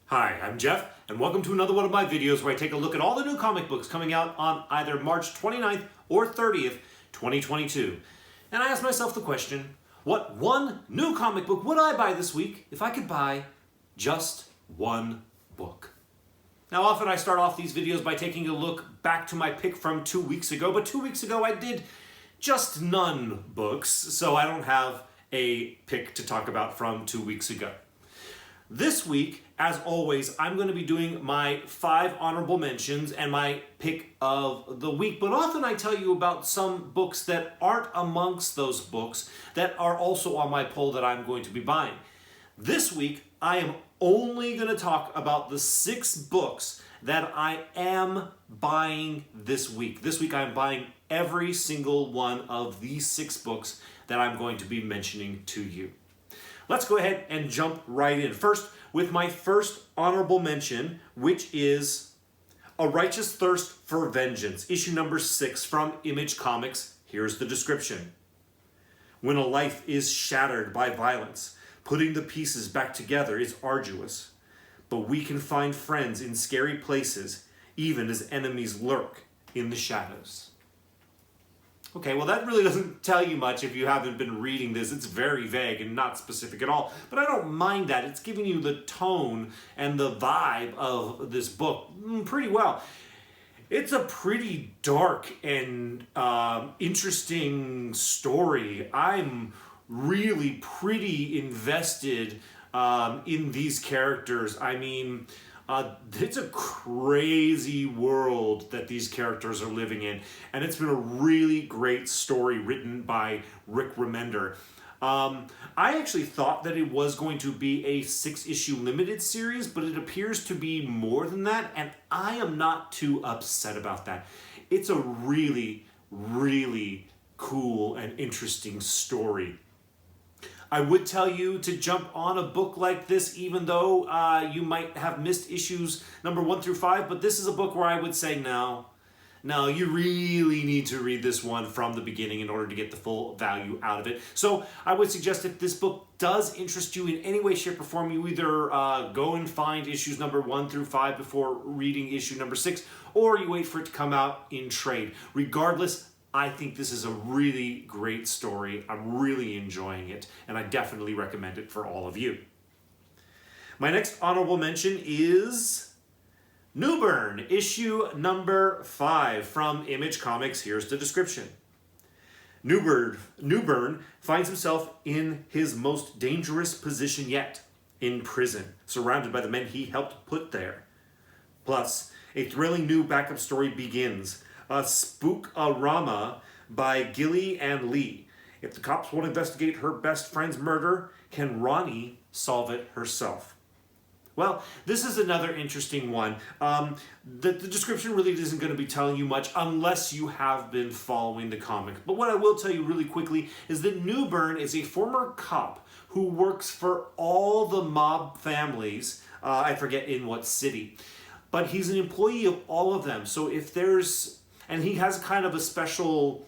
Hi, I'm Jeff, and welcome to another one of my videos where I take a look at all the new comic books coming out on either March 29th or 30th, 2022. And I asked myself the question, what one new comic book would I buy this week if I could buy just one book? Now, often I start off these videos by taking a look back to my pick from 2 weeks ago, but 2 weeks ago I did just none books, so I don't have a pick to talk about from 2 weeks ago. This week, as always, I'm going to be doing my 5 honorable mentions and my pick of the week. But often I tell you about some books that aren't amongst those books that are also on my poll that I'm going to be buying. This week, I am only going to talk about the 6 books that I am buying this week. This week, I'm buying every single one of these 6 books that I'm going to be mentioning to you. Let's go ahead and jump right in. First, with my first honorable mention, which is A Righteous Thirst for Vengeance, issue number 6 from Image Comics. Here's the description. When a life is shattered by violence, putting the pieces back together is arduous. But we can find friends in scary places, even as enemies lurk in the shadows. Okay, well that really doesn't tell you much if you haven't been reading this. It's very vague and not specific at all. But I don't mind that. It's giving you the tone and the vibe of this book pretty well. It's a pretty dark and interesting story. I'm really pretty invested in these characters. I mean, it's a crazy world that these characters are living in, and it's been a really great story written by Rick Remender. I actually thought that it was going to be a 6-issue limited series, but it appears to be more than that, and I am not too upset about that. It's a really, really cool and interesting story. I would tell you to jump on a book like this, even though you might have missed issues number 1 through 5, but this is a book where I would say no, you really need to read this one from the beginning in order to get the full value out of it. So I would suggest if this book does interest you in any way, shape, or form, you either go and find issues number 1 through 5 before reading issue number 6, or you wait for it to come out in trade. Regardless, I think this is a really great story. I'm really enjoying it, and I definitely recommend it for all of you. My next honorable mention is Newburn, issue number 5 from Image Comics. Here's the description. Newburn finds himself in his most dangerous position yet, in prison, surrounded by the men he helped put there. Plus, a thrilling new backup story begins. A Spook-a-Rama by Gilly and Lee. If the cops won't investigate her best friend's murder, can Ronnie solve it herself? Well, this is another interesting one. The description really isn't going to be telling you much unless you have been following the comic. But what I will tell you really quickly is that Newburn is a former cop who works for all the mob families. I forget in what city. But he's an employee of all of them. So if there's... And he has kind of a special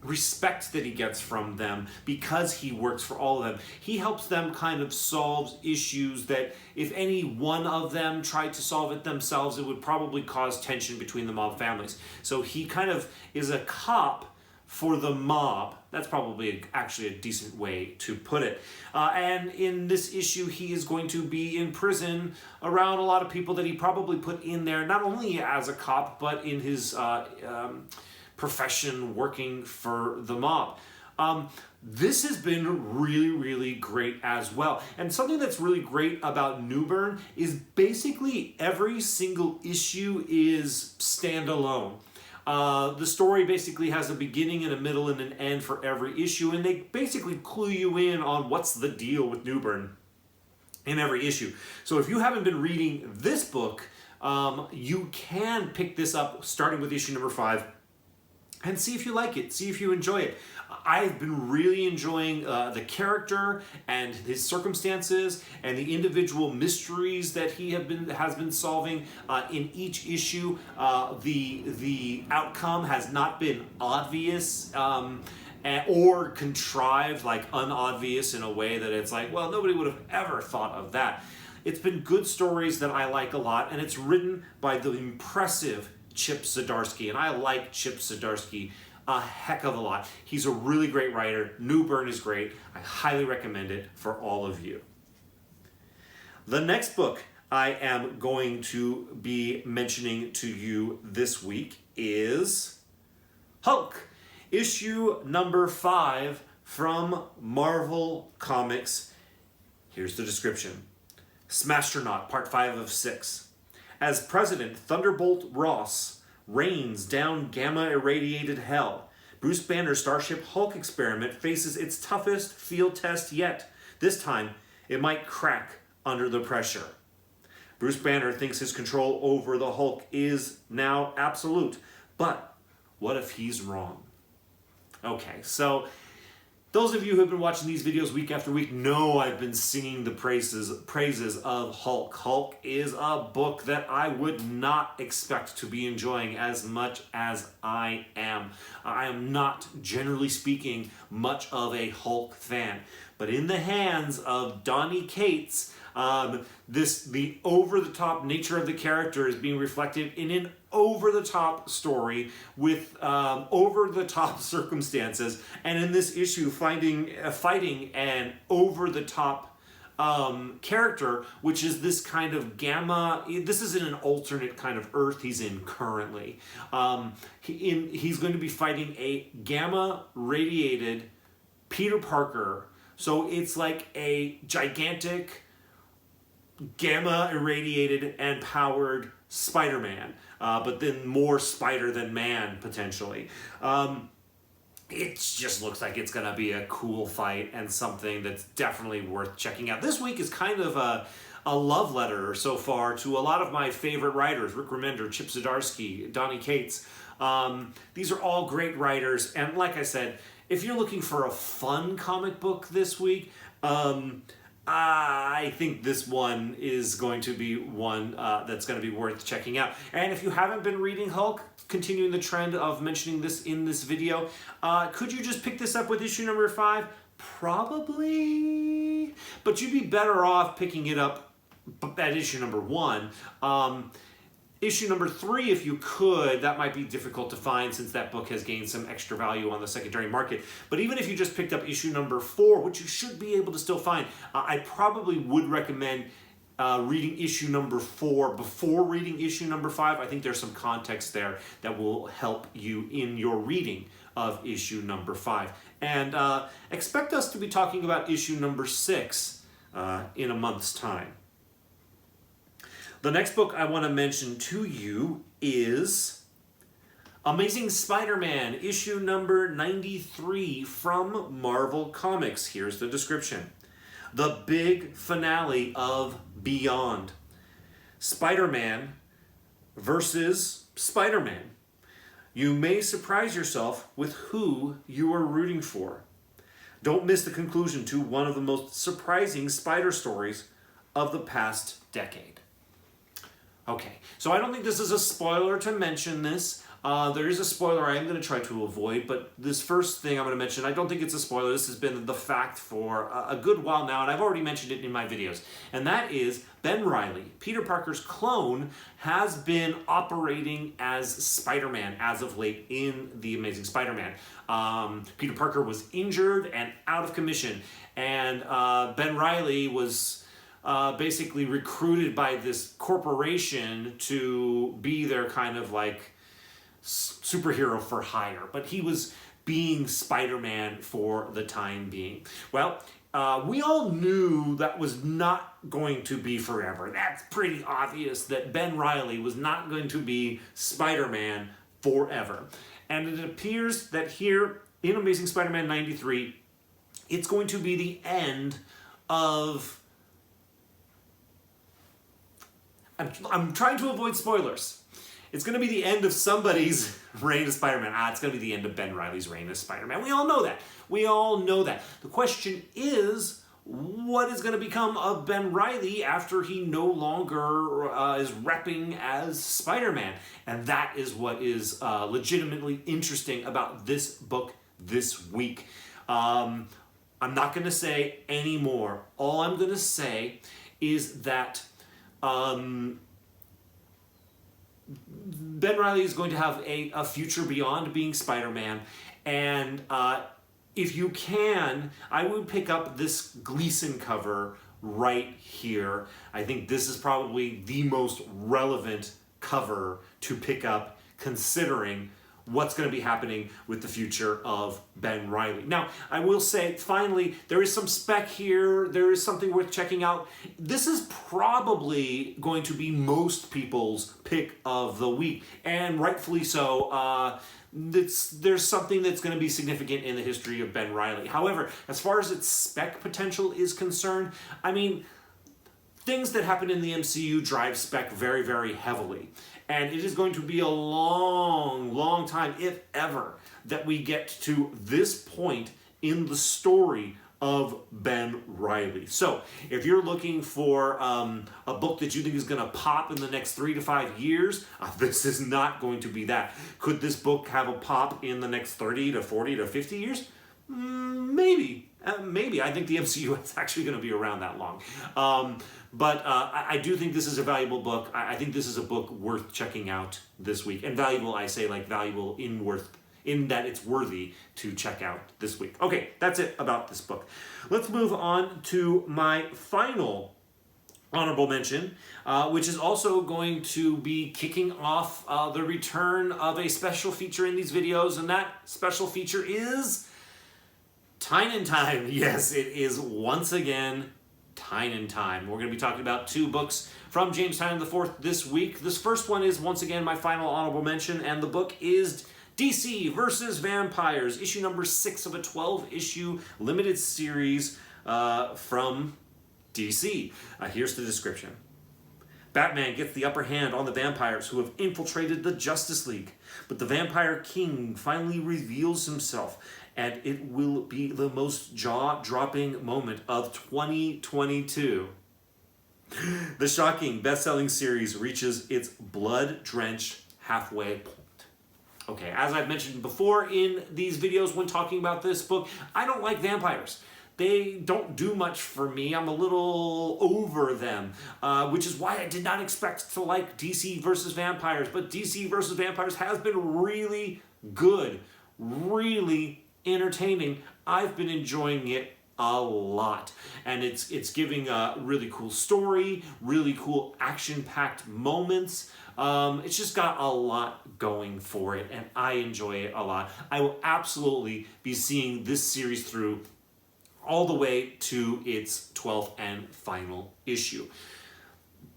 respect that he gets from them because he works for all of them. He helps them kind of solve issues that if any one of them tried to solve it themselves, it would probably cause tension between the mob families. So he kind of is a cop for the mob. That's probably actually a decent way to put it. And in this issue, he is going to be in prison around a lot of people that he probably put in there, not only as a cop, but in his profession working for the mob. This has been really, really great as well. And something that's really great about Newburn is basically every single issue is standalone. The story basically has a beginning and a middle and an end for every issue, and they basically clue you in on what's the deal with Newburn in every issue. So if you haven't been reading this book, you can pick this up starting with issue number 5 and see if you like it, see if you enjoy it. I've been really enjoying the character and his circumstances and the individual mysteries that he has been solving in each issue. The outcome has not been obvious or contrived, like unobvious in a way that it's like, well, nobody would have ever thought of that. It's been good stories that I like a lot, and it's written by the impressive Chip Zdarsky, and I like Chip Zdarsky a heck of a lot. He's a really great writer. New Bern is great. I highly recommend it for all of you. The next book I am going to be mentioning to you this week is Hulk, issue number 5 from Marvel Comics. Here's the description. Smastronaut, part 5 of 6. As President Thunderbolt Ross rains down gamma-irradiated hell, Bruce Banner's Starship Hulk experiment faces its toughest field test yet. This time, it might crack under the pressure. Bruce Banner thinks his control over the Hulk is now absolute, but what if he's wrong? Okay, so those of you who have been watching these videos week after week know I've been singing the praises of Hulk. Hulk is a book that I would not expect to be enjoying as much as I am. I am not, generally speaking, much of a Hulk fan. But in the hands of Donny Cates, the over-the-top nature of the character is being reflected in an over-the-top story with over-the-top circumstances, and in this issue fighting an over-the-top character, which is this kind of gamma. This is in an alternate kind of Earth he's in currently. He's going to be fighting a gamma-radiated Peter Parker. So it's like a gigantic gamma-irradiated and powered Spider-Man, but then more spider than man, potentially. It just looks like it's going to be a cool fight and something that's definitely worth checking out. This week is kind of a love letter so far to a lot of my favorite writers, Rick Remender, Chip Zdarsky, Donny Cates. These are all great writers, and like I said, if you're looking for a fun comic book this week, I think this one is going to be one that's going to be worth checking out. And if you haven't been reading Hulk, continuing the trend of mentioning this in this video, could you just pick this up with issue number 5? Probably. But you'd be better off picking it up at issue number 1. Issue number 3, if you could, that might be difficult to find since that book has gained some extra value on the secondary market. But even if you just picked up issue number 4, which you should be able to still find, I probably would recommend reading issue number 4 before reading issue number 5. I think there's some context there that will help you in your reading of issue number 5. And expect us to be talking about issue number 6 in a month's time. The next book I want to mention to you is Amazing Spider-Man, issue number 93 from Marvel Comics. Here's the description. The big finale of Beyond. Spider-Man versus Spider-Man. You may surprise yourself with who you are rooting for. Don't miss the conclusion to one of the most surprising spider stories of the past decade. Okay, so I don't think this is a spoiler to mention this. There is a spoiler I am going to try to avoid, but this first thing I'm going to mention, I don't think it's a spoiler. This has been the fact for a good while now, and I've already mentioned it in my videos. And that is Ben Reilly, Peter Parker's clone, has been operating as Spider-Man as of late in The Amazing Spider-Man. Peter Parker was injured and out of commission, and Ben Reilly was basically recruited by this corporation to be their kind of like superhero for hire, but he was being Spider-Man for the time being. Well, we all knew that was not going to be forever. That's pretty obvious that Ben Reilly was not going to be Spider-Man forever. And it appears that here in Amazing Spider-Man 93, it's going to be the end of... I'm trying to avoid spoilers. It's going to be the end of somebody's reign as Spider-Man. It's going to be the end of Ben Reilly's reign as Spider-Man. We all know that. We all know that. The question is, what is going to become of Ben Reilly after he no longer is repping as Spider-Man? And that is what is legitimately interesting about this book this week. I'm not going to say any more. All I'm going to say is that Ben Reilly is going to have a future beyond being Spider-Man, and if you can, I would pick up this Gleason cover right here. I think this is probably the most relevant cover to pick up considering what's going to be happening with the future of Ben Reilly. Now, I will say, finally, there is some spec here. There is something worth checking out. This is probably going to be most people's pick of the week, and rightfully so. There's something that's going to be significant in the history of Ben Reilly. However, as far as its spec potential is concerned, I mean, things that happen in the MCU drive spec very, very heavily. And it is going to be a long, long time, if ever, that we get to this point in the story of Ben Reilly. So, if you're looking for a book that you think is going to pop in the next 3 to 5 years, this is not going to be that. Could this book have a pop in the next 30 to 40 to 50 years? Maybe. Maybe. I think the MCU is actually going to be around that long. But I do think this is a valuable book. I think this is a book worth checking out this week. And valuable, I say, like valuable in that it's worthy to check out this week. Okay, that's it about this book. Let's move on to my final honorable mention, which is also going to be kicking off the return of a special feature in these videos, and that special feature is Tynan Time. Yes, it is once again Tynan Time. We're going to be talking about 2 books from James Tynan IV this week. This first one is once again my final honorable mention, and the book is DC versus Vampires, issue number 6 of a 12-issue limited series from DC. Here's the description. Batman gets the upper hand on the vampires who have infiltrated the Justice League, but the Vampire King finally reveals himself, and it will be the most jaw-dropping moment of 2022. The shocking best-selling series reaches its blood-drenched halfway point. Okay, as I've mentioned before in these videos when talking about this book, I don't like vampires. They don't do much for me. I'm a little over them, which is why I did not expect to like DC versus Vampires. But DC versus Vampires has been really good, really entertaining. I've been enjoying it a lot, and it's giving a really cool story, really cool action-packed moments. It's just got a lot going for it, and I enjoy it a lot. I will absolutely be seeing this series through all the way to its 12th and final issue.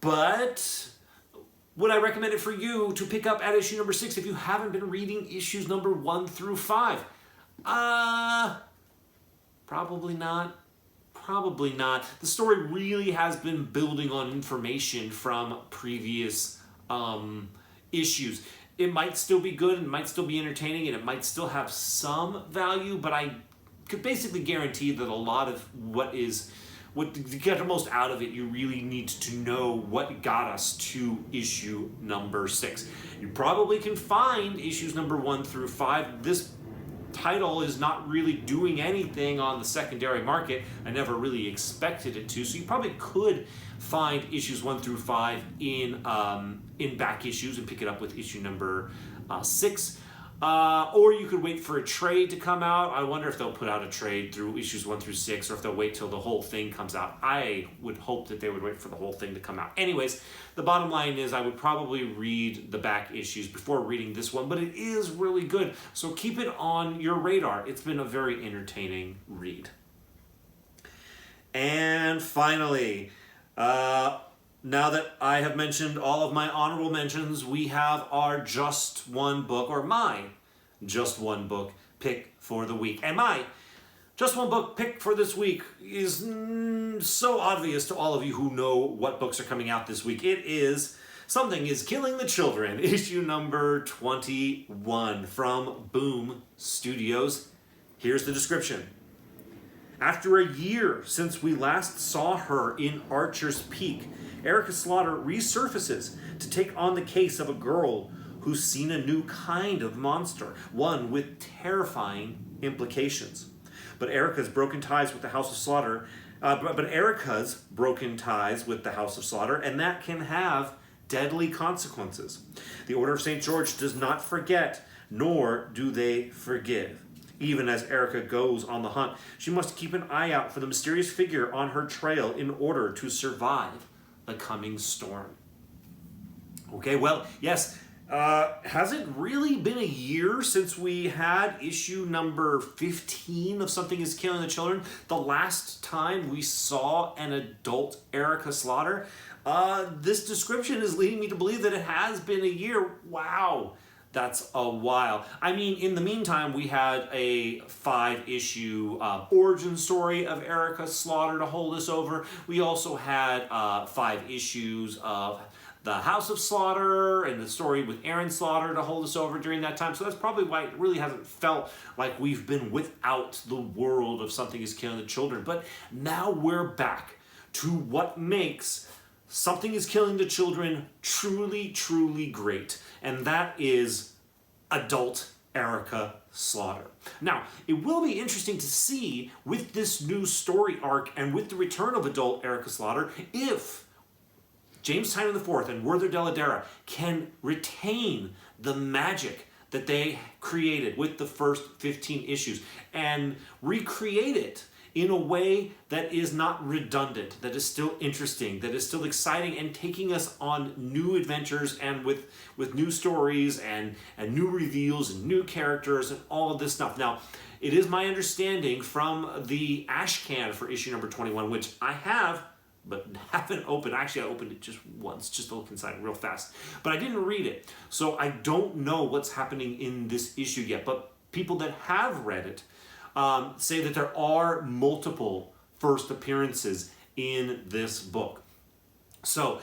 But would I recommend it for you to pick up at issue number 6 if you haven't been reading issues number 1 through 5? Probably not. Probably not. The story really has been building on information from previous issues. It might still be good, and it might still be entertaining, and it might still have some value, but I could basically guarantee that a lot of what to get the most out of it, you really need to know what got us to issue number 6. You probably can find issues number 1 through 5. This title is not really doing anything on the secondary market. I never really expected it to, so you probably could find issues 1 through 5 in back issues and pick it up with issue number 6. Or you could wait for a trade to come out. I wonder if they'll put out a trade through issues 1 through 6, or if they'll wait till the whole thing comes out. I would hope that they would wait for the whole thing to come out. Anyways, the bottom line is I would probably read the back issues before reading this one, but it is really good. So keep it on your radar. It's been a very entertaining read. And finally, now that I have mentioned all of my honorable mentions, we have our just one book, or my just one book pick for the week. And my just one book pick for this week is so obvious to all of you who know what books are coming out this week. It is Something is Killing the Children, issue number 21 from Boom Studios. Here's the description. After a year since we last saw her in Archer's Peak, Erica Slaughter resurfaces to take on the case of a girl who's seen a new kind of monster, one with terrifying implications. But Erica's broken ties with the House of Slaughter But Erica's broken ties with the House of Slaughter, and that can have deadly consequences. The Order of St. George does not forget, nor do they forgive. Even as Erica goes on the hunt, she must keep an eye out for the mysterious figure on her trail in order to survive the coming storm. Okay, well, yes, has it really been a year since we had issue number 15 of Something is Killing the Children? The last time we saw an adult Erica Slaughter? This description is leading me to believe that it has been a year. Wow, that's a while. I mean, in the meantime, we had a 5-issue origin story of Erica Slaughter to hold us over. We also had 5 issues of the House of Slaughter and the story with Aaron Slaughter to hold us over during that time. So that's probably why it really hasn't felt like we've been without the world of Something is Killing the Children. But now we're back to what makes Something is Killing the Children truly, truly great. And that is adult Erica Slaughter. Now, it will be interesting to see with this new story arc and with the return of adult Erica Slaughter if James Tynion IV and Werther Dell'Edera can retain the magic that they created with the first 15 issues and recreate it in a way that is not redundant, that is still interesting, that is still exciting, and taking us on new adventures and with new stories and new reveals and new characters and all of this stuff. Now, it is my understanding from the ash can for issue number 21, which I have, but haven't opened. Actually, I opened it just once, just to look inside real fast. But I didn't read it, so I don't know what's happening in this issue yet. But people that have read it say that there are multiple first appearances in this book. So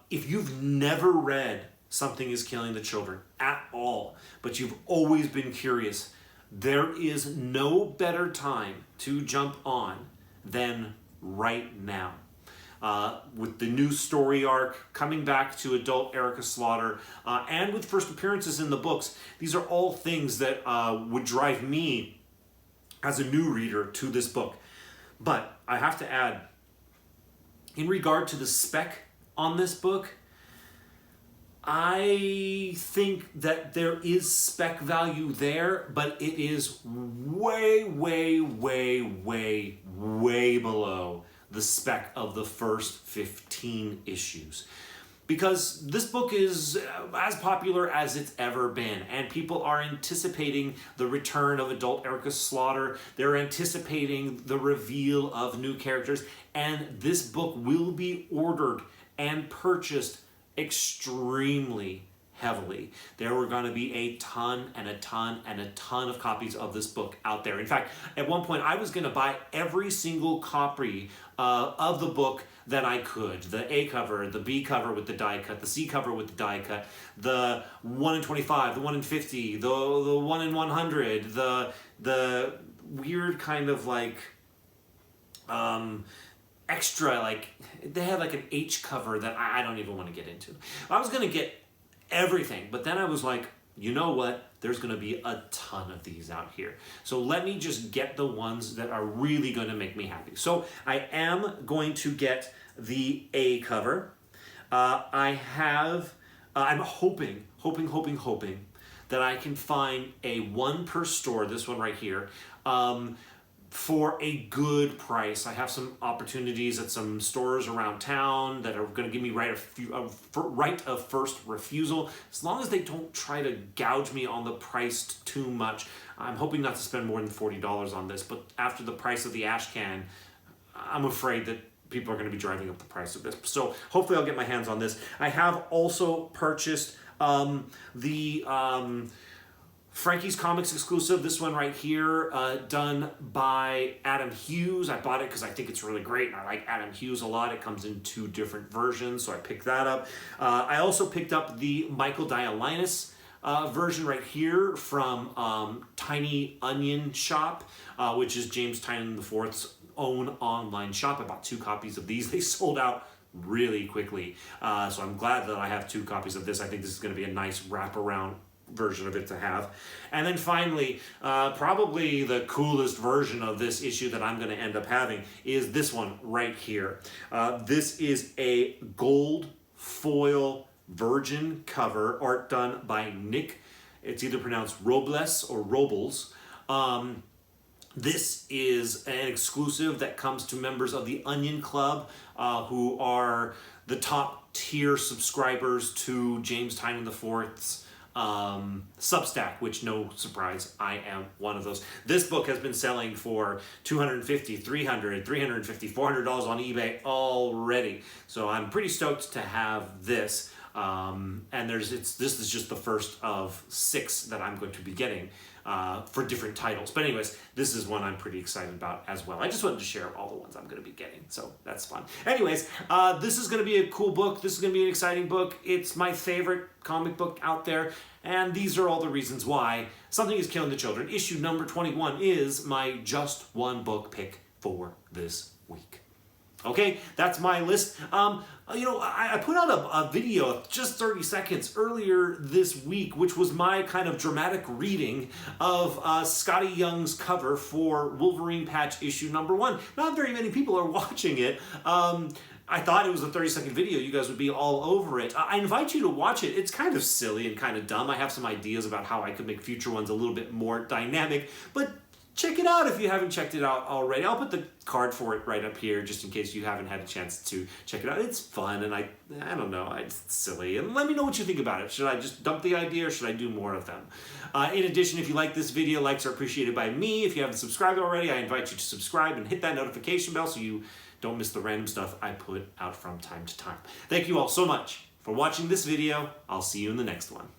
if you've never read Something is Killing the Children at all, but you've always been curious, there is no better time to jump on than right now. With the new story arc, coming back to adult Erica Slaughter, and with first appearances in the books, these are all things that would drive me as a new reader to this book. But I have to add, in regard to the spec on this book, I think that there is spec value there, but it is way, way, way, way, way below the spec of the first 15 issues. Because this book is as popular as it's ever been, and people are anticipating the return of adult Erica Slaughter. They're anticipating the reveal of new characters, and this book will be ordered and purchased extremely heavily. There were going to be a ton and a ton and a ton of copies of this book out there. In fact, at one point I was going to buy every single copy of the book that I could. The A cover, the B cover with the die cut, the C cover with the die cut, the 1 in 25, the 1 in 50, the 1 in 100, the weird kind of like extra, like they had like an H cover that I don't even want to get into. I was going to get everything, but then I was like, you know what? There's going to be a ton of these out here. So let me just get the ones that are really going to make me happy. So I am going to get the A cover. I'm hoping that I can find a 1 per store, this one right here, for a good price. I have some opportunities at some stores around town that are going to give me right of first refusal, as long as they don't try to gouge me on the price too much. I'm hoping not to spend more than $40 on this, but after the price of the ash can, I'm afraid that people are going to be driving up the price of this. So hopefully I'll get my hands on this. I have also purchased the Frankie's Comics exclusive, this one right here, done by Adam Hughes. I bought it because I think it's really great, and I like Adam Hughes a lot. It comes in 2 different versions, so I picked that up. I also picked up the Michael Dialynis version right here from Tiny Onion Shop, which is James Tynion IV's own online shop. I bought 2 copies of these. They sold out really quickly, so I'm glad that I have 2 copies of this. I think this is going to be a nice wraparound version of it to have. And then finally, probably the coolest version of this issue that I'm going to end up having is this one right here. This is a gold foil virgin cover, art done by Nick. It's either pronounced Robles or Robles. This is an exclusive that comes to members of the Onion Club, who are the top tier subscribers to James Tynion IV's Substack, which, no surprise, I am one of those. This book has been selling for $250, $300, $350, $400 on eBay already. So I'm pretty stoked to have this. And this is just the first of 6 that I'm going to be getting for different titles. But anyways, this is one I'm pretty excited about as well. I just wanted to share all the ones I'm going to be getting, so that's fun. Anyways, this is going to be a cool book. This is going to be an exciting book. It's my favorite comic book out there, and these are all the reasons why. Something is Killing the Children. Issue number 21 is my just one book pick for this week. Okay, that's my list. I put out a video of just 30 seconds earlier this week, which was my kind of dramatic reading of Scotty Young's cover for Wolverine Patch issue number 1. Not very many people are watching it. I thought it was a 30-second video. You guys would be all over it. I invite you to watch it. It's kind of silly and kind of dumb. I have some ideas about how I could make future ones a little bit more dynamic, but check it out if you haven't checked it out already. I'll put the card for it right up here just in case you haven't had a chance to check it out. It's fun, and I don't know, it's silly. And let me know what you think about it. Should I just dump the idea, or should I do more of them? In addition, if you like this video, likes are appreciated by me. If you haven't subscribed already, I invite you to subscribe and hit that notification bell so you don't miss the random stuff I put out from time to time. Thank you all so much for watching this video. I'll see you in the next one.